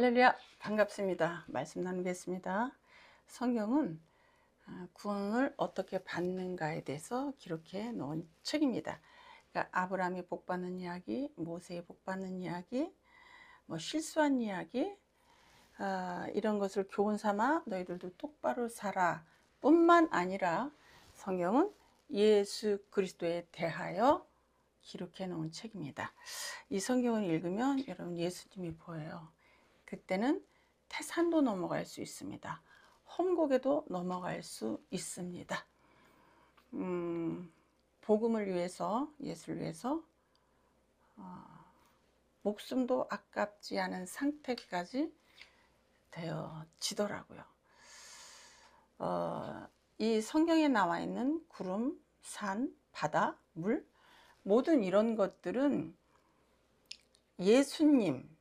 할렐루야, 반갑습니다. 말씀 나누겠습니다. 성경은 구원을 어떻게 받는가에 대해서 기록해 놓은 책입니다. 그러니까 아브라함이 복받는 이야기, 모세의 복받는 이야기, 실수한 이야기, 이런 것을 교훈 삼아 너희들도 똑바로 살아 뿐만 아니라 성경은 예수 그리스도에 대하여 기록해 놓은 책입니다. 이 성경을 읽으면 여러분 예수님이 보여요. 그때는 태산도 넘어갈 수 있습니다. 험곡에도 넘어갈 수 있습니다. 복음을 위해서, 예수를 위해서 목숨도 아깝지 않은 상태까지 되어지더라고요. 이 성경에 나와 있는 구름, 산, 바다, 물, 모든 이런 것들은 예수님,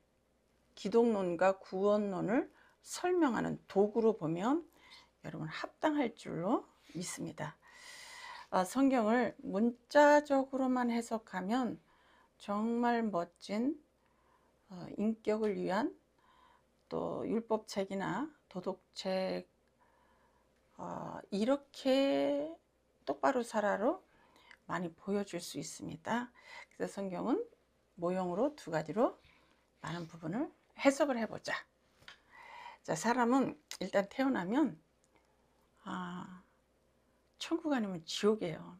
기독론과 구원론을 설명하는 도구로 보면 여러분 합당할 줄로 믿습니다. 성경을 문자적으로만 해석하면 정말 멋진 인격을 위한 또 율법책이나 도덕책 이렇게 똑바로 살아로 많이 보여줄 수 있습니다. 그래서 성경은 모형으로 두 가지로 많은 부분을 해석을 해보자. 자, 사람은 일단 태어나면 천국 아니면 지옥이에요.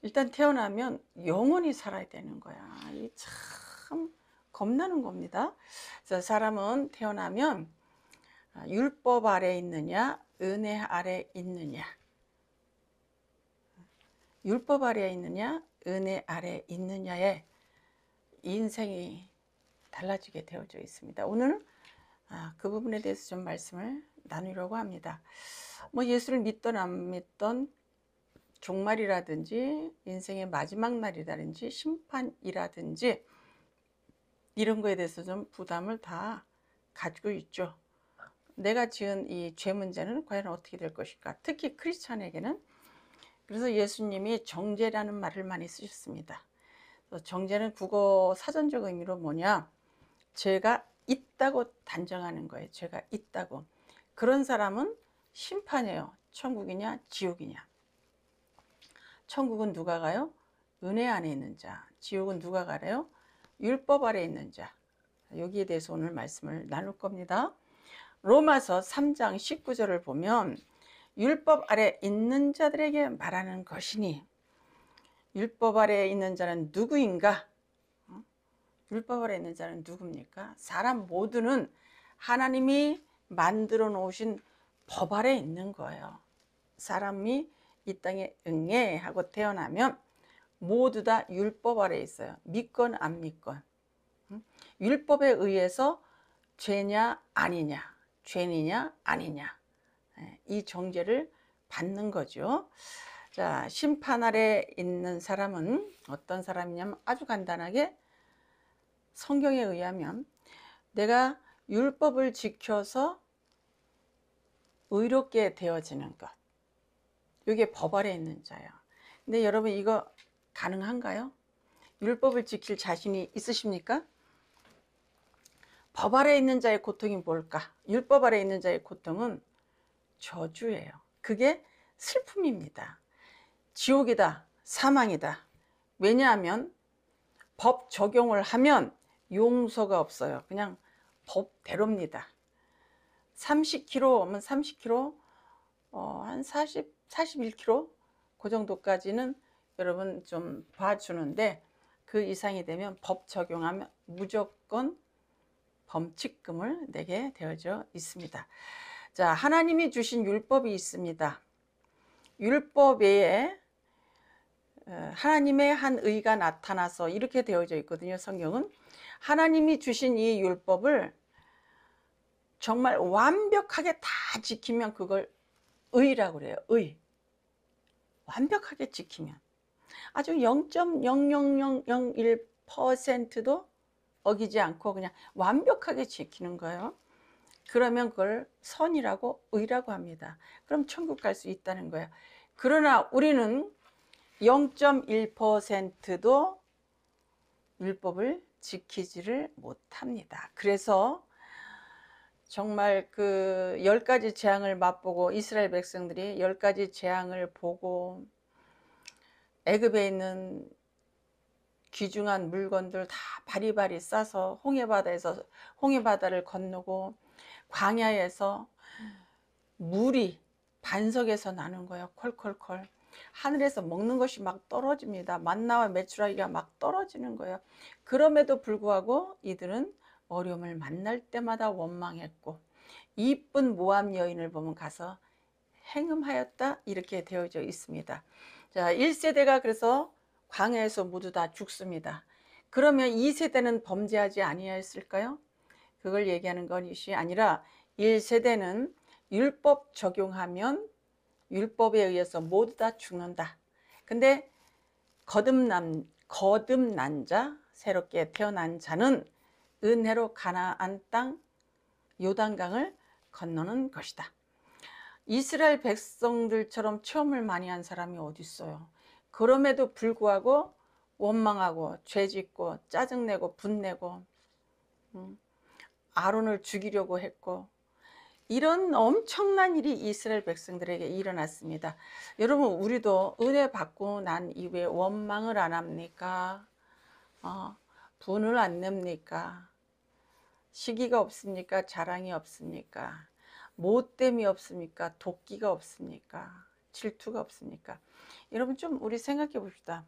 일단 태어나면 영원히 살아야 되는 거야. 이 참 겁나는 겁니다. 그래서 사람은 태어나면 율법 아래 있느냐, 은혜 아래 있느냐, 율법 아래 있느냐, 은혜 아래 있느냐에 인생이 달라지게 되어져 있습니다. 오늘은 그 부분에 대해서 좀 말씀을 나누려고 합니다. 예수를 믿던 안 믿던 종말이라든지 인생의 마지막 날이라든지 심판이라든지 이런 거에 대해서 좀 부담을 다 가지고 있죠. 내가 지은 이 죄 문제는 과연 어떻게 될 것일까? 특히 크리스찬에게는. 그래서 예수님이 정죄라는 말을 많이 쓰셨습니다. 정죄는 국어 사전적 의미로 뭐냐? 죄가 있다고 단정하는 거예요. 죄가 있다고. 그런 사람은 심판이에요. 천국이냐 지옥이냐. 천국은 누가 가요? 은혜 안에 있는 자. 지옥은 누가 가래요? 율법 아래 있는 자. 여기에 대해서 오늘 말씀을 나눌 겁니다. 로마서 3장 19절을 보면 율법 아래 있는 자들에게 말하는 것이니, 율법 아래 있는 자는 누구인가? 율법 아래 있는 자는 누굽니까? 사람 모두는 하나님이 만들어 놓으신 법 아래 있는 거예요. 사람이 이 땅에 응애하고 태어나면 모두 다 율법 아래 있어요. 믿건 안 믿건. 율법에 의해서 죄냐 아니냐, 죄이냐 아니냐, 이 정죄를 받는 거죠. 자, 심판 아래 있는 사람은 어떤 사람이냐면 아주 간단하게 성경에 의하면 내가 율법을 지켜서 의롭게 되어지는 것, 이게 법 아래 있는 자예요. 근데 여러분 이거 가능한가요? 율법을 지킬 자신이 있으십니까? 법 아래 있는 자의 고통이 뭘까? 율법 아래 있는 자의 고통은 저주예요. 그게 슬픔입니다. 지옥이다, 사망이다. 왜냐하면 법 적용을 하면 용서가 없어요. 그냥 법대로입니다. 30kg면 30kg, 한 41kg 그 정도까지는 여러분 좀 봐주는데 그 이상이 되면 법 적용하면 무조건 범칙금을 내게 되어져 있습니다. 자, 하나님이 주신 율법이 있습니다. 율법 외에 하나님의 한 의가 나타나서 이렇게 되어져 있거든요. 성경은 하나님이 주신 이 율법을 정말 완벽하게 다 지키면 그걸 의라고 그래요. 의. 완벽하게 지키면 아주 0.00001%도 어기지 않고 그냥 완벽하게 지키는 거예요. 그러면 그걸 선이라고 의라고 합니다. 그럼 천국 갈 수 있다는 거예요. 그러나 우리는 0.1%도 율법을 지키지를 못합니다. 그래서 정말 그 10가지 재앙을 맛보고 이스라엘 백성들이 10가지 재앙을 보고 애굽에 있는 귀중한 물건들 다 바리바리 싸서 홍해바다를 건너고 광야에서 물이 반석에서 나는 거예요. 콜콜콜. 하늘에서 먹는 것이 막 떨어집니다. 만나와 메추라기가 막 떨어지는 거예요. 그럼에도 불구하고 이들은 어려움을 만날 때마다 원망했고 이쁜 모압 여인을 보면 가서 행음하였다 이렇게 되어져 있습니다. 자, 1세대가 그래서 광야에서 모두 다 죽습니다. 그러면 2세대는 범죄하지 아니하였을까요? 그걸 얘기하는 것이 아니라 1세대는 율법 적용하면 율법에 의해서 모두 다 죽는다. 근데 거듭난 자, 새롭게 태어난 자는 은혜로 가나안 땅 요단강을 건너는 것이다. 이스라엘 백성들처럼 체험을 많이 한 사람이 어디 있어요? 그럼에도 불구하고 원망하고 죄짓고 짜증내고 분내고 아론을 죽이려고 했고 이런 엄청난 일이 이스라엘 백성들에게 일어났습니다. 여러분, 우리도 은혜 받고 난 이후에 원망을 안 합니까? 분을 안 냅니까? 시기가 없습니까? 자랑이 없습니까? 못됨이 없습니까? 도끼가 없습니까? 질투가 없습니까? 여러분, 좀 우리 생각해 봅시다.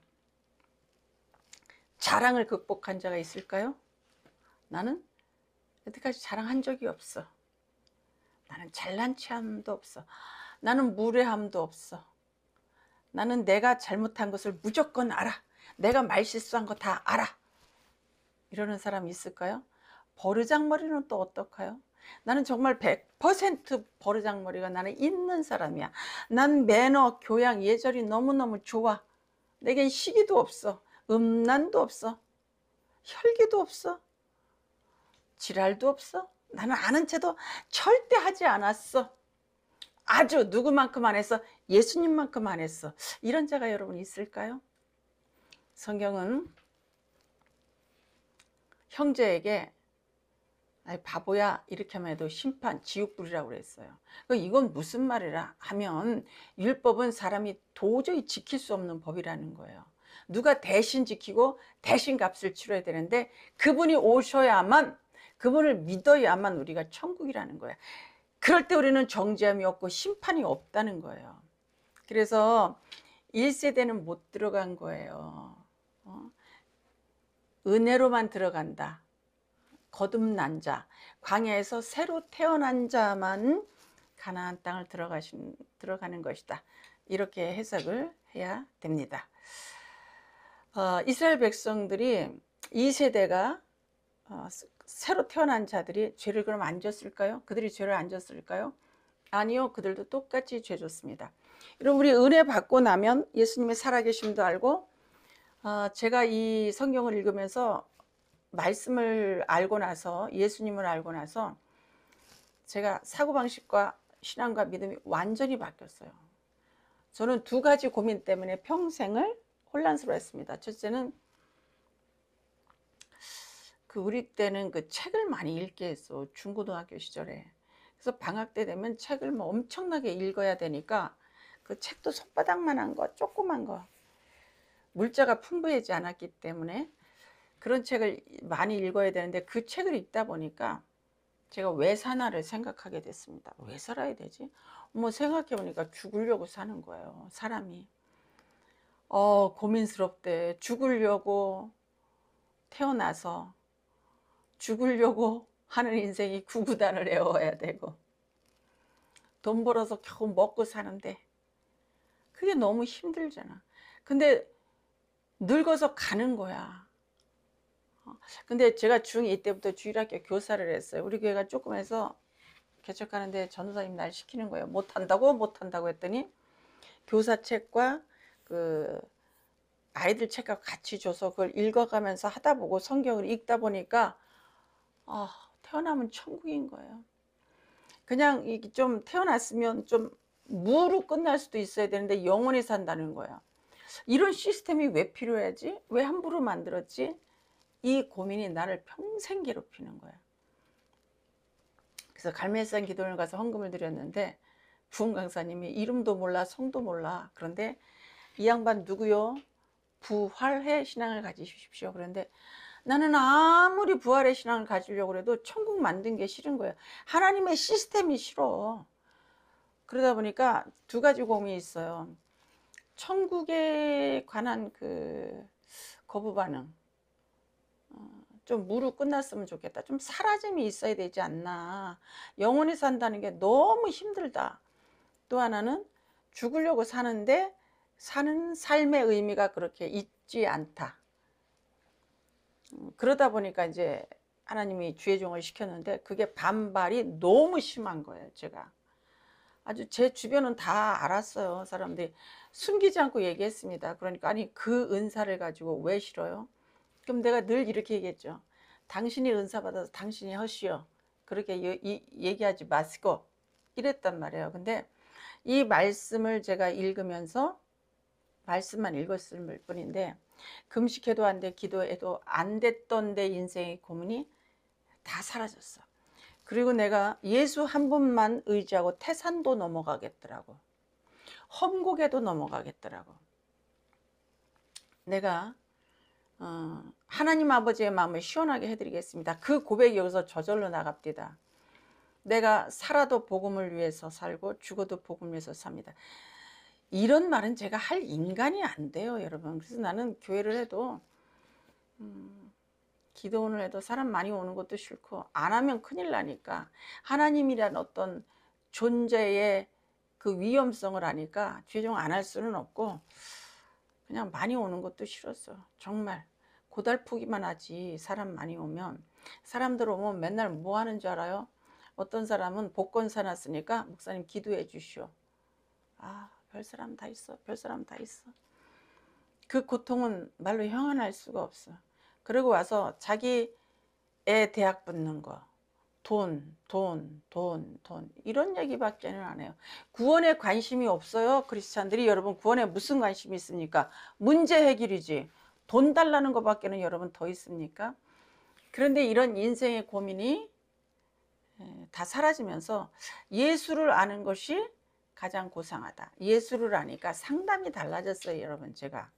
자랑을 극복한 자가 있을까요? 나는 여태까지 자랑한 적이 없어. 나는 잘난 체함도 없어. 나는 무례함도 없어. 나는 내가 잘못한 것을 무조건 알아. 내가 말실수한 거 다 알아. 이러는 사람 있을까요? 버르장머리는 또 어떡해요? 나는 정말 100% 버르장머리가 나는 있는 사람이야. 난 매너, 교양, 예절이 너무너무 좋아. 내겐 시기도 없어. 음란도 없어. 혈기도 없어. 지랄도 없어. 나는 아는 채도 절대 하지 않았어. 아주 누구만큼 안 했어? 예수님만큼 안 했어. 이런 자가 여러분 있을까요? 성경은 형제에게 아이 바보야 이렇게 하면 해도 심판 지옥불이라고 그랬어요. 이건 무슨 말이라 하면 율법은 사람이 도저히 지킬 수 없는 법이라는 거예요. 누가 대신 지키고 대신 값을 치러야 되는데 그분이 오셔야만, 그분을 믿어야만 우리가 천국이라는 거야. 그럴 때 우리는 정죄함이 없고 심판이 없다는 거예요. 그래서 1세대는 못 들어간 거예요. 은혜로만 들어간다. 거듭난 자, 광야에서 새로 태어난 자만 가나안 땅을 들어가는 것이다. 이렇게 해석을 해야 됩니다. 이스라엘 백성들이 2세대가 새로 태어난 자들이 죄를 그럼 안 졌을까요? 그들이 죄를 안 졌을까요? 아니요, 그들도 똑같이 죄 졌습니다. 여러분, 우리 은혜 받고 나면 예수님의 살아계심도 알고, 제가 이 성경을 읽으면서 말씀을 알고 나서, 예수님을 알고 나서 제가 사고방식과 신앙과 믿음이 완전히 바뀌었어요. 저는 2가지 고민 때문에 평생을 혼란스러워했습니다. 첫째는 우리 때는 그 책을 많이 읽게 했어. 중고등학교 시절에. 그래서 방학 때 되면 책을 뭐 엄청나게 읽어야 되니까 그 책도 손바닥만한 거, 조그만 거, 물자가 풍부하지 않았기 때문에 그런 책을 많이 읽어야 되는데 그 책을 읽다 보니까 제가 왜 사나를 생각하게 됐습니다. 왜 살아야 되지? 생각해 보니까 죽으려고 사는 거예요, 사람이. 고민스럽대. 죽으려고 태어나서 죽으려고 하는 인생이 구구단을 외워야 되고 돈 벌어서 겨우 먹고 사는데 그게 너무 힘들잖아. 근데 늙어서 가는 거야. 근데 제가 중2 때부터 주일학교 교사를 했어요. 우리 교회가 조그매서 개척하는데 전도사님 날 시키는 거예요. 못한다고 했더니 교사책과 그 아이들 책과 같이 줘서 그걸 읽어가면서 하다 보고 성경을 읽다 보니까 태어나면 천국인 거예요. 그냥 좀 태어났으면 좀 무로 끝날 수도 있어야 되는데 영원히 산다는 거예요. 이런 시스템이 왜 필요하지? 왜 함부로 만들었지? 이 고민이 나를 평생 괴롭히는 거예요. 그래서 갈매산 기도원을 가서 헌금을 드렸는데 부흥 강사님이 이름도 몰라 성도 몰라. 그런데 이 양반 누구요? 부활의 신앙을 가지십시오. 그런데 나는 아무리 부활의 신앙을 가지려고 해도 천국 만든 게 싫은 거예요. 하나님의 시스템이 싫어. 그러다 보니까 두 가지 고민이 있어요. 천국에 관한 그 거부 반응. 좀 무르 끝났으면 좋겠다. 좀 사라짐이 있어야 되지 않나. 영원히 산다는 게 너무 힘들다. 또 하나는 죽으려고 사는데 사는 삶의 의미가 그렇게 있지 않다. 그러다 보니까 이제 하나님이 주의 종을 시켰는데 그게 반발이 너무 심한 거예요. 제가 아주 제 주변은 다 알았어요. 사람들이 숨기지 않고 얘기했습니다. 그러니까 아니 그 은사를 가지고 왜 싫어요? 그럼 내가 늘 이렇게 얘기했죠. 당신이 은사 받아서 당신이 하시오. 그렇게 얘기하지 마시고 이랬단 말이에요. 근데 이 말씀을 제가 읽으면서 말씀만 읽었을 뿐인데 금식해도 안 돼, 기도해도 안 됐던 내 인생의 고민이 다 사라졌어. 그리고 내가 예수 한 분만 의지하고 태산도 넘어가겠더라고. 험곡에도 넘어가겠더라고. 내가 하나님 아버지의 마음을 시원하게 해드리겠습니다. 그 고백이 여기서 저절로 나갑니다. 내가 살아도 복음을 위해서 살고 죽어도 복음을 위해서 삽니다. 이런 말은 제가 할 인간이 안 돼요, 여러분. 그래서 나는 교회를 해도 기도원을 해도 사람 많이 오는 것도 싫고 안 하면 큰일 나니까 하나님이란 어떤 존재의 그 위험성을 아니까 죄종 안 할 수는 없고 그냥 많이 오는 것도 싫었어. 정말 고달프기만 하지. 사람 많이 오면 사람들 오면 맨날 뭐 하는 줄 알아요? 어떤 사람은 복권 사놨으니까 목사님 기도해 주시오. 아, 별 사람 다 있어. 별 사람 다 있어. 그 고통은 말로 형언할 수가 없어. 그러고 와서 자기 애 대학 붙는 거, 돈 이런 얘기밖에는 안 해요. 구원에 관심이 없어요. 크리스찬들이. 여러분 구원에 무슨 관심이 있습니까? 문제 해결이지. 돈 달라는 것밖에는 여러분 더 있습니까? 그런데 이런 인생의 고민이 다 사라지면서 예수를 아는 것이 가장 고상하다. 예수를 아니까 상담이 달라졌어요, 여러분. 제가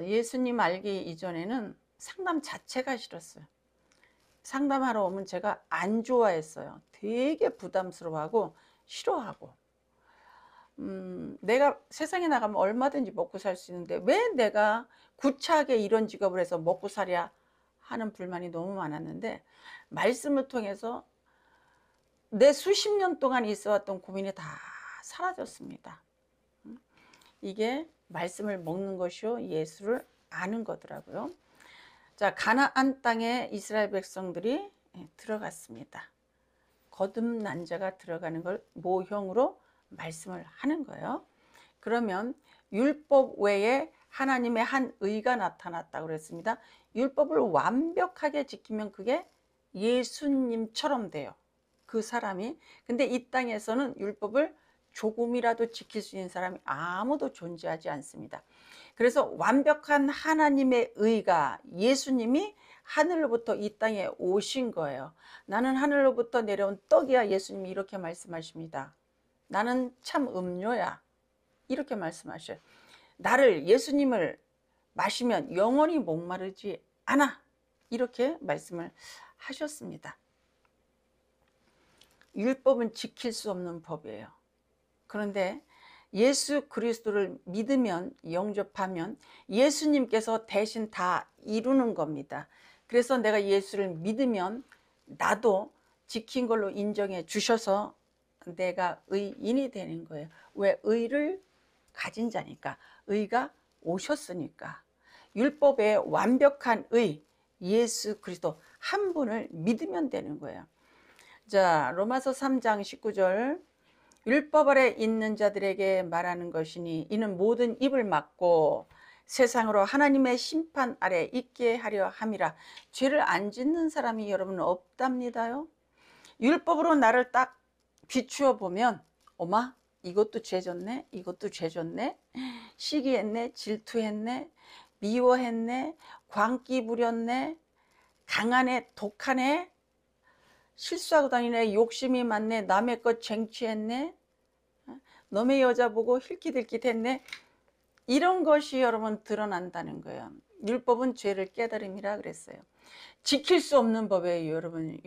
예수님 알기 이전에는 상담 자체가 싫었어요. 상담하러 오면 제가 안 좋아했어요. 되게 부담스러워하고 싫어하고 내가 세상에 나가면 얼마든지 먹고 살 수 있는데 왜 내가 구차하게 이런 직업을 해서 먹고 살야 하는 불만이 너무 많았는데 말씀을 통해서 내 수십 년 동안 있어왔던 고민이 다 사라졌습니다. 이게 말씀을 먹는 것이요 예수를 아는 거더라고요. 자, 가나안 땅에 이스라엘 백성들이 들어갔습니다. 거듭난 자가 들어가는 걸 모형으로 말씀을 하는 거예요. 그러면 율법 외에 하나님의 한 의가 나타났다고 그랬습니다. 율법을 완벽하게 지키면 그게 예수님처럼 돼요. 그 사람이. 근데 이 땅에서는 율법을 조금이라도 지킬 수 있는 사람이 아무도 존재하지 않습니다. 그래서 완벽한 하나님의 의가 예수님이 하늘로부터 이 땅에 오신 거예요. 나는 하늘로부터 내려온 떡이야. 예수님이 이렇게 말씀하십니다. 나는 참 음료야. 이렇게 말씀하셔요. 나를, 예수님을 마시면 영원히 목마르지 않아. 이렇게 말씀을 하셨습니다. 율법은 지킬 수 없는 법이에요. 그런데 예수 그리스도를 믿으면, 영접하면 예수님께서 대신 다 이루는 겁니다. 그래서 내가 예수를 믿으면 나도 지킨 걸로 인정해 주셔서 내가 의인이 되는 거예요. 왜? 의를 가진 자니까. 의가 오셨으니까. 율법의 완벽한 의, 예수 그리스도 한 분을 믿으면 되는 거예요. 자, 로마서 3장 19절. 율법 아래 있는 자들에게 말하는 것이니 이는 모든 입을 막고 세상으로 하나님의 심판 아래 있게 하려 함이라. 죄를 안 짓는 사람이 여러분 없답니다요. 율법으로 나를 딱 비추어 보면 어마 이것도 죄졌네, 이것도 죄졌네, 시기했네, 질투했네, 미워했네, 광기 부렸네, 강하네, 독하네, 실수하고 다니네, 욕심이 많네, 남의 것 쟁취했네, 너의 여자 보고 힐깃힐깃했네, 이런 것이 여러분 드러난다는 거예요. 율법은 죄를 깨달음이라 그랬어요. 지킬 수 없는 법이에요, 여러분.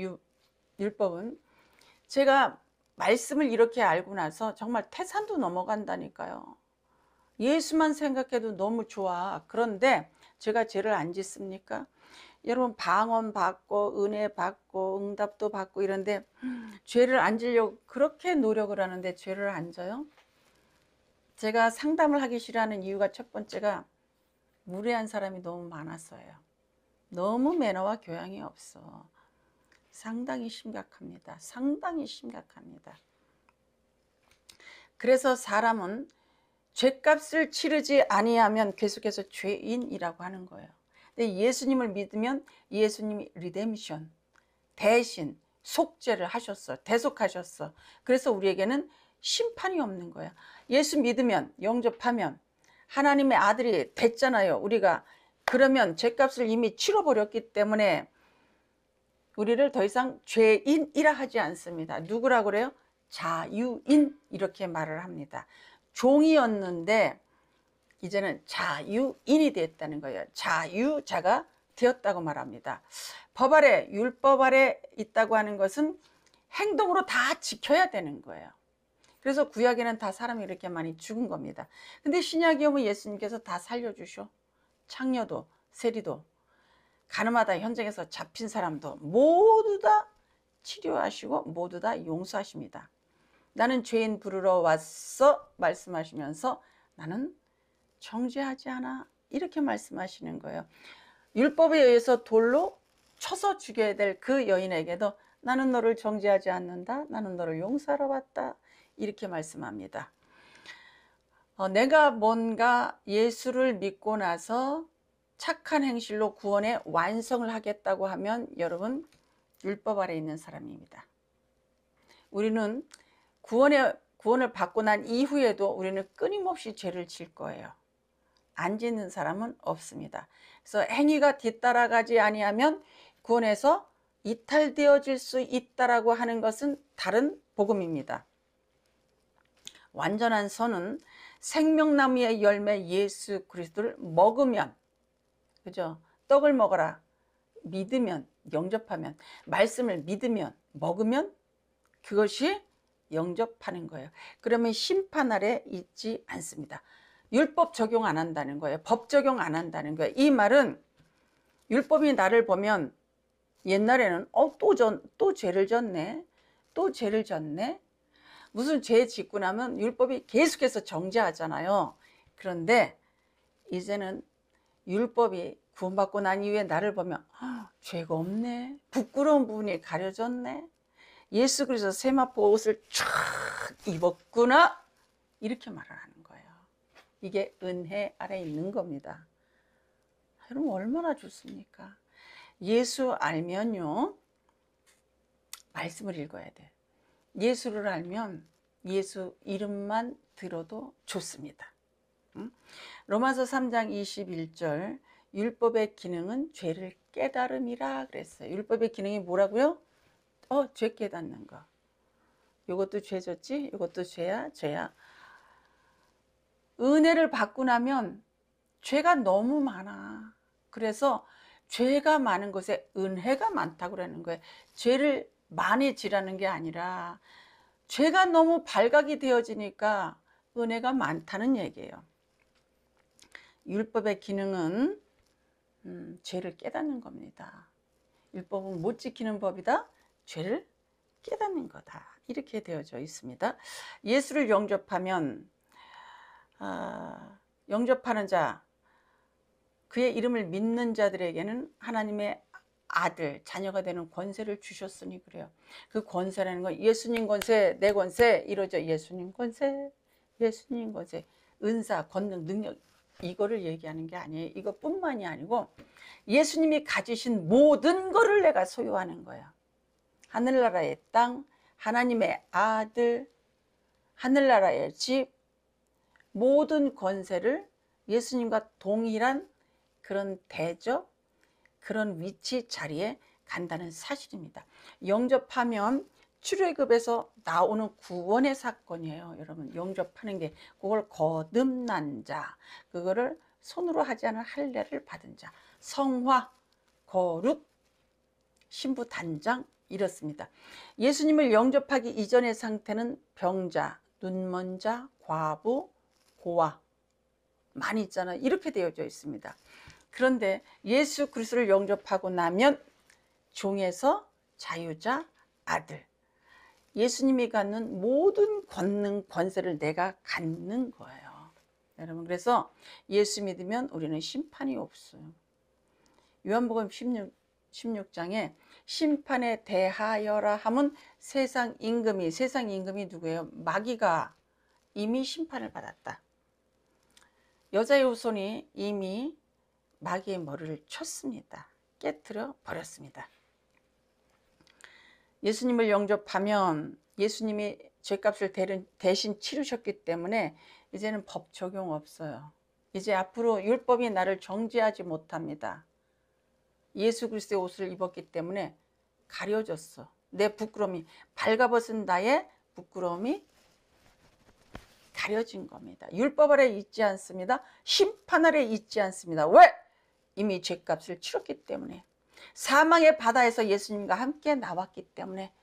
율법은. 제가 말씀을 이렇게 알고 나서 정말 태산도 넘어간다니까요. 예수만 생각해도 너무 좋아. 그런데 제가 죄를 안 짓습니까? 여러분, 방언 받고 은혜 받고 응답도 받고 이런데 죄를 안 지려고 그렇게 노력을 하는데 죄를 안 져요? 제가 상담을 하기 싫어하는 이유가 첫 번째가 무례한 사람이 너무 많았어요. 너무 매너와 교양이 없어. 상당히 심각합니다. 상당히 심각합니다. 그래서 사람은 죄값을 치르지 아니하면 계속해서 죄인이라고 하는 거예요. 근데 예수님을 믿으면 예수님이 리뎀션, 대신 속죄를 하셨어. 대속하셨어. 그래서 우리에게는 심판이 없는 거야. 예수 믿으면, 영접하면 하나님의 아들이 됐잖아요. 우리가. 그러면 죄값을 이미 치러버렸기 때문에 우리를 더 이상 죄인이라 하지 않습니다. 누구라고 그래요? 자유인, 이렇게 말을 합니다. 종이었는데 이제는 자유인이 됐다는 거예요. 자유자가 되었다고 말합니다. 법 아래, 율법 아래 있다고 하는 것은 행동으로 다 지켜야 되는 거예요. 그래서 구약에는 다 사람이 이렇게 많이 죽은 겁니다. 근데 신약에 오면 예수님께서 다 살려주셔. 창녀도, 세리도, 가늠하다 현장에서 잡힌 사람도 모두 다 치료하시고 모두 다 용서하십니다. 나는 죄인 부르러 왔어 말씀하시면서 나는 정죄하지 않아, 이렇게 말씀하시는 거예요. 율법에 의해서 돌로 쳐서 죽여야 될 그 여인에게도 나는 너를 정죄하지 않는다, 나는 너를 용서하러 왔다, 이렇게 말씀합니다. 내가 뭔가 예수를 믿고 나서 착한 행실로 구원의 완성을 하겠다고 하면 여러분, 율법 아래 있는 사람입니다. 우리는 구원을 받고 난 이후에도 우리는 끊임없이 죄를 질 거예요. 안 짓는 사람은 없습니다. 그래서 행위가 뒤따라가지 아니하면 구원에서 이탈되어질 수 있다라고 하는 것은 다른 복음입니다. 완전한 선은 생명나무의 열매 예수 그리스도를 먹으면, 그죠? 떡을 먹어라. 믿으면, 영접하면, 말씀을 믿으면, 먹으면 그것이 영접하는 거예요. 그러면 심판 아래 있지 않습니다. 율법 적용 안 한다는 거예요. 법 적용 안 한다는 거예요. 이 말은 율법이 나를 보면 옛날에는 또 죄를 졌네, 또 죄를 졌네, 무슨 죄 짓고 나면 율법이 계속해서 정죄하잖아요. 그런데 이제는 율법이 구원받고 난 이후에 나를 보면 죄가 없네, 부끄러운 부분이 가려졌네, 예수 그리스도 세마포 옷을 쫙 입었구나, 이렇게 말을 하는 거예요. 이게 은혜 아래 있는 겁니다. 여러분, 얼마나 좋습니까? 예수 알면요, 말씀을 읽어야 돼. 예수를 알면 예수 이름만 들어도 좋습니다. 로마서 3장 21절, 율법의 기능은 죄를 깨달음이라 그랬어요. 율법의 기능이 뭐라고요? 죄 깨닫는 거. 이것도 죄졌지? 이것도 죄야? 죄야. 은혜를 받고 나면 죄가 너무 많아. 그래서 죄가 많은 곳에 은혜가 많다고 그러는 거예요. 죄를 많이 지라는 게 아니라 죄가 너무 발각이 되어지니까 은혜가 많다는 얘기예요. 율법의 기능은 죄를 깨닫는 겁니다. 율법은 못 지키는 법이다, 죄를 깨닫는 거다, 이렇게 되어져 있습니다. 예수를 영접하면 영접하는 자, 그의 이름을 믿는 자들에게는 하나님의 아들, 자녀가 되는 권세를 주셨으니 그래요. 그 권세라는 건 예수님 권세, 내 권세, 이러죠. 예수님 권세, 예수님 권세, 은사, 권능, 능력, 이거를 얘기하는 게 아니에요. 이것뿐만이 아니고 예수님이 가지신 모든 거를 내가 소유하는 거예요. 하늘나라의 땅, 하나님의 아들, 하늘나라의 집, 모든 권세를 예수님과 동일한 그런 대접, 그런 위치 자리에 간다는 사실입니다. 영접하면 출애굽에서 나오는 구원의 사건이에요. 여러분, 영접하는 게 그걸 거듭난 자, 그거를 손으로 하지 않은 할례를 받은 자, 성화, 거룩, 신부 단장, 이렇습니다. 예수님을 영접하기 이전의 상태는 병자, 눈먼 자, 과부, 고아 많이 있잖아요. 이렇게 되어져 있습니다. 그런데 예수 그리스도를 영접하고 나면 종에서 자유자, 아들, 예수님이 갖는 모든 권능, 권세를 내가 갖는 거예요. 여러분, 그래서 예수 믿으면 우리는 심판이 없어요. 요한복음 16장에 심판에 대하여라 하면 세상 임금이 누구예요? 마귀가 이미 심판을 받았다. 여자의 후손이 이미 마귀의 머리를 쳤습니다. 깨트려 버렸습니다. 예수님을 영접하면 예수님이 죄값을 대신 치르셨기 때문에 이제는 법 적용 없어요. 이제 앞으로 율법이 나를 정죄하지 못합니다. 예수 그리스도의 옷을 입었기 때문에 가려졌어. 내 부끄러움이, 발가벗은 나의 부끄러움이 가려진 겁니다. 율법 아래 있지 않습니다. 심판 아래 있지 않습니다. 왜? 이미 죄값을 치렀기 때문에, 사망의 바다에서 예수님과 함께 나왔기 때문에,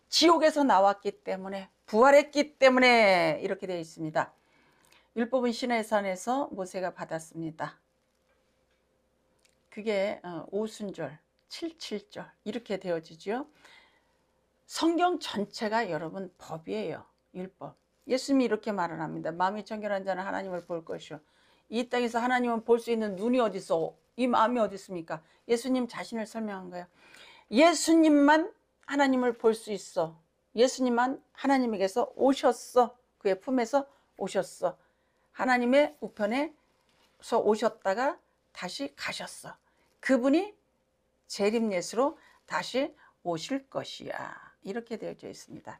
지옥에서 나왔기 때문에, 부활했기 때문에 이렇게 되어 있습니다. 율법은 신의 산에서 모세가 받았습니다. 그게 오순절, 7.7절 이렇게 되어지죠. 성경 전체가 여러분 법이에요. 율법. 예수님이 이렇게 말을 합니다. 마음이 청결한 자는 하나님을 볼 것이요. 이 땅에서 하나님을 볼 수 있는 눈이 어디 있어? 이 마음이 어디 있습니까? 예수님 자신을 설명한 거예요. 예수님만 하나님을 볼 수 있어. 예수님만 하나님에게서 오셨어. 그의 품에서 오셨어. 하나님의 우편에서 오셨다가 다시 가셨어. 그분이 재림예수로 다시 오실 것이야. 이렇게 되어져 있습니다.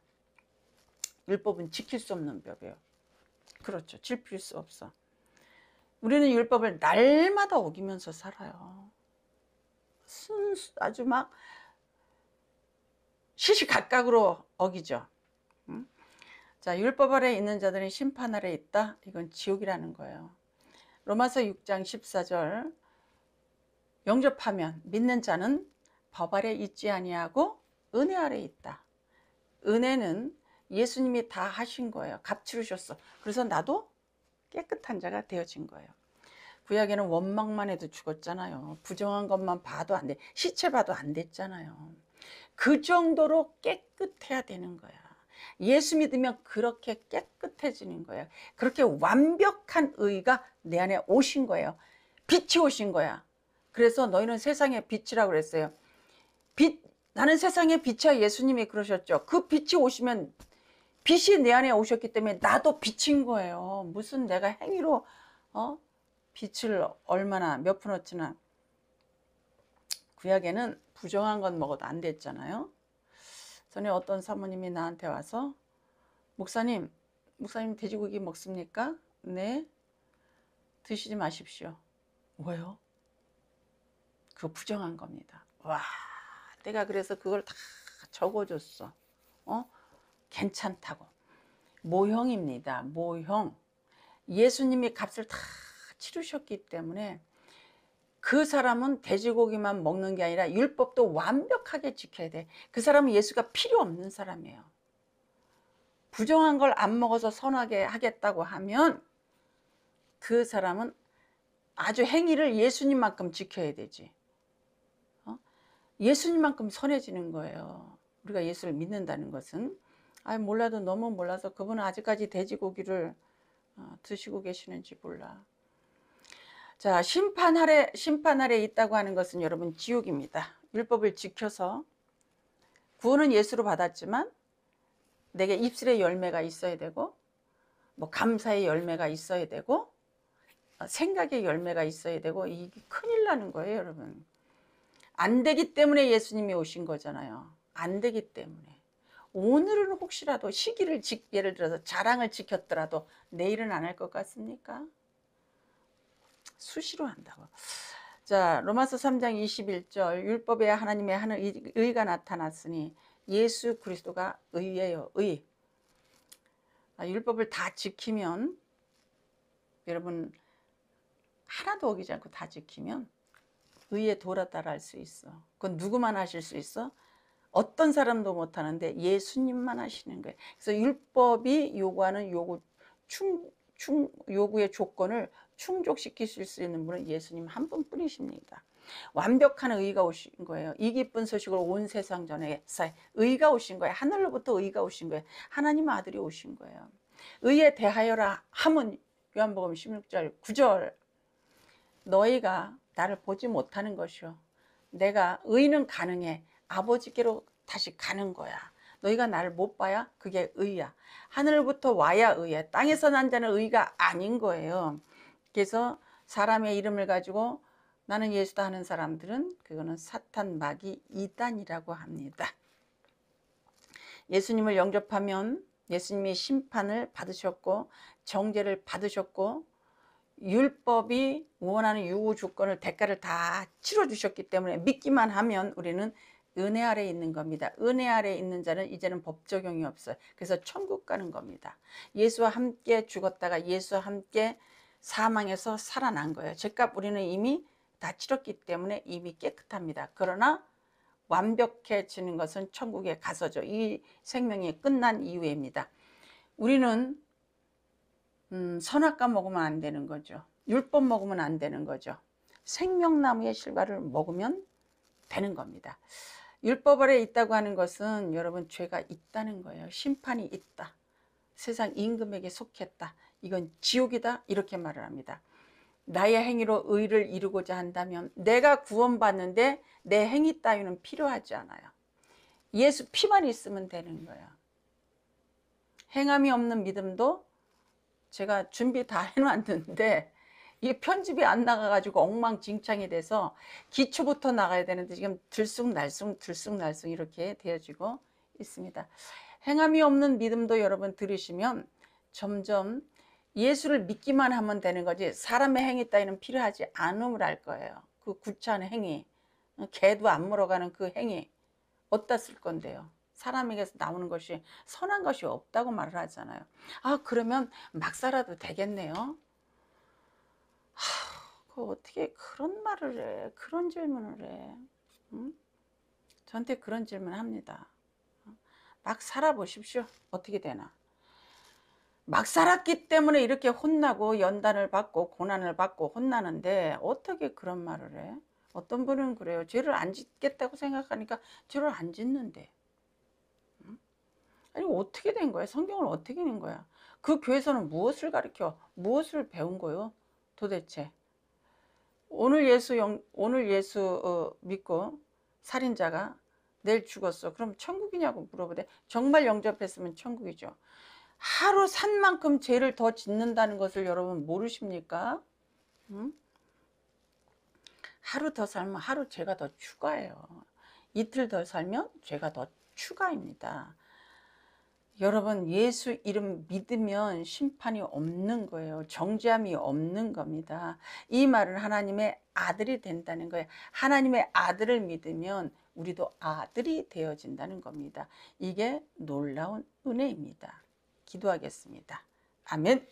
율법은 지킬 수 없는 법이에요. 그렇죠. 지킬 수 없어. 우리는 율법을 날마다 어기면서 살아요. 아주 막 시시각각으로 어기죠. 자, 율법 아래 있는 자들은 심판 아래 있다. 이건 지옥이라는 거예요. 로마서 6장 14절, 영접하면 믿는 자는 법 아래 있지 아니하고 은혜 아래 있다. 은혜는 예수님이 다 하신 거예요. 값 치르셨어. 그래서 나도 깨끗한 자가 되어진 거예요. 구약에는 원망만 해도 죽었잖아요. 부정한 것만 봐도 안 돼. 시체 봐도 안 됐잖아요. 그 정도로 깨끗해야 되는 거야. 예수 믿으면 그렇게 깨끗해지는 거예요. 그렇게 완벽한 의가 내 안에 오신 거예요. 빛이 오신 거야. 그래서 너희는 세상의 빛이라고 그랬어요. 나는 세상의 빛이야. 예수님이 그러셨죠. 그 빛이 오시면, 빛이 내 안에 오셨기 때문에 나도 빛인 거예요. 무슨 내가 행위로 빛을 얼마나 몇 푼어치나. 구약에는 부정한 건 먹어도 안 됐잖아요. 전에 어떤 사모님이 나한테 와서, 목사님 돼지고기 먹습니까? 네. 드시지 마십시오. 왜요? 그거 부정한 겁니다. 와, 내가 그래서 그걸 다 적어줬어. 괜찮다고. 모형입니다. 모형. 예수님이 값을 다 치르셨기 때문에 그 사람은 돼지고기만 먹는 게 아니라 율법도 완벽하게 지켜야 돼. 그 사람은 예수가 필요 없는 사람이에요. 부정한 걸 안 먹어서 선하게 하겠다고 하면 그 사람은 아주 행위를 예수님만큼 지켜야 되지. 예수님만큼 선해지는 거예요. 우리가 예수를 믿는다는 것은. 몰라도 너무 몰라서 그분은 아직까지 돼지고기를 드시고 계시는지 몰라. 자, 심판 아래 있다고 하는 것은 여러분 지옥입니다. 율법을 지켜서 구원은 예수로 받았지만 내게 입술의 열매가 있어야 되고, 뭐 감사의 열매가 있어야 되고, 생각의 열매가 있어야 되고, 이게 큰일 나는 거예요, 여러분. 안 되기 때문에 예수님이 오신 거잖아요. 안 되기 때문에. 오늘은 혹시라도 시기를 예를 들어서 자랑을 지켰더라도 내일은 안 할 것 같습니까? 수시로 한다고. 자, 로마서 3장 21절 율법에 하나님의 하는 의가 나타났으니 예수 그리스도가 의예요. 의. 율법을 다 지키면 여러분 하나도 어기지 않고 다 지키면 의에 도달할 수 있어. 그건 누구만 하실 수 있어? 어떤 사람도 못하는데 예수님만 하시는 거예요. 그래서 율법이 요구하는 요구의 조건을 충족시키실 수 있는 분은 예수님 한 분뿐이십니다. 완벽한 의가 오신 거예요. 이 기쁜 소식을 온 세상 전에 의가 오신 거예요. 하늘로부터 의가 오신 거예요. 하나님 아들이 오신 거예요. 의에 대하여라 함은 요한복음 16절 9절 너희가 나를 보지 못하는 것이요 내가 의는 가능해 아버지께로 다시 가는 거야. 너희가 나를 못 봐야 그게 의야. 하늘부터 와야 의야. 땅에서 난 자는 의가 아닌 거예요. 그래서 사람의 이름을 가지고 나는 예수다 하는 사람들은 그거는 사탄 마귀 이단이라고 합니다. 예수님을 영접하면 예수님이 심판을 받으셨고 정죄를 받으셨고 율법이 원하는 요구 조건을 대가를 다 치러주셨기 때문에 믿기만 하면 우리는 은혜 아래에 있는 겁니다. 은혜 아래에 있는 자는 이제는 법 적용이 없어요. 그래서 천국 가는 겁니다. 예수와 함께 죽었다가 예수와 함께 사망해서 살아난 거예요. 죄값 우리는 이미 다 치렀기 때문에 이미 깨끗합니다. 그러나 완벽해지는 것은 천국에 가서죠. 이 생명이 끝난 이후입니다. 우리는 선악과 먹으면 안 되는 거죠. 율법 먹으면 안 되는 거죠. 생명나무의 실과를 먹으면 되는 겁니다. 율법 아래 있다고 하는 것은 여러분 죄가 있다는 거예요. 심판이 있다. 세상 임금에게 속했다. 이건 지옥이다. 이렇게 말을 합니다. 나의 행위로 의를 이루고자 한다면 내가 구원받는데 내 행위 따위는 필요하지 않아요. 예수 피만 있으면 되는 거예요. 행함이 없는 믿음도 제가 준비 다 해놨는데 이 편집이 안 나가가지고 엉망진창이 돼서 기초부터 나가야 되는데 지금 들쑥날쑥 이렇게 되어지고 있습니다. 행함이 없는 믿음도 여러분 들으시면 점점 예수를 믿기만 하면 되는 거지 사람의 행위 따위는 필요하지 않음을 알 거예요. 그 구차한 행위, 개도 안 물어가는 그 행위 어디다 쓸 건데요. 사람에게서 나오는 것이 선한 것이 없다고 말을 하잖아요. 그러면 막 살아도 되겠네요. 어떻게 그런 말을 해? 그런 질문을 해? 응? 저한테 그런 질문 합니다. 막 살아보십시오. 어떻게 되나? 막 살았기 때문에 이렇게 혼나고 연단을 받고 고난을 받고 혼나는데 어떻게 그런 말을 해? 어떤 분은 그래요. 죄를 안 짓겠다고 생각하니까 죄를 안 짓는데. 아니 어떻게 된 거야? 성경을 어떻게 낸 거야? 그 교회에서는 무엇을 가르쳐? 무엇을 배운 거요? 도대체 오늘 예수 믿고 살인자가 내일 죽었어. 그럼 천국이냐고 물어보대. 정말 영접했으면 천국이죠. 하루 산 만큼 죄를 더 짓는다는 것을 여러분 모르십니까? 응? 하루 더 살면 하루 죄가 더 추가예요. 이틀 더 살면 죄가 더 추가입니다. 여러분 예수 이름 믿으면 심판이 없는 거예요. 정죄함이 없는 겁니다. 이 말은 하나님의 아들이 된다는 거예요. 하나님의 아들을 믿으면 우리도 아들이 되어진다는 겁니다. 이게 놀라운 은혜입니다. 기도하겠습니다. 아멘.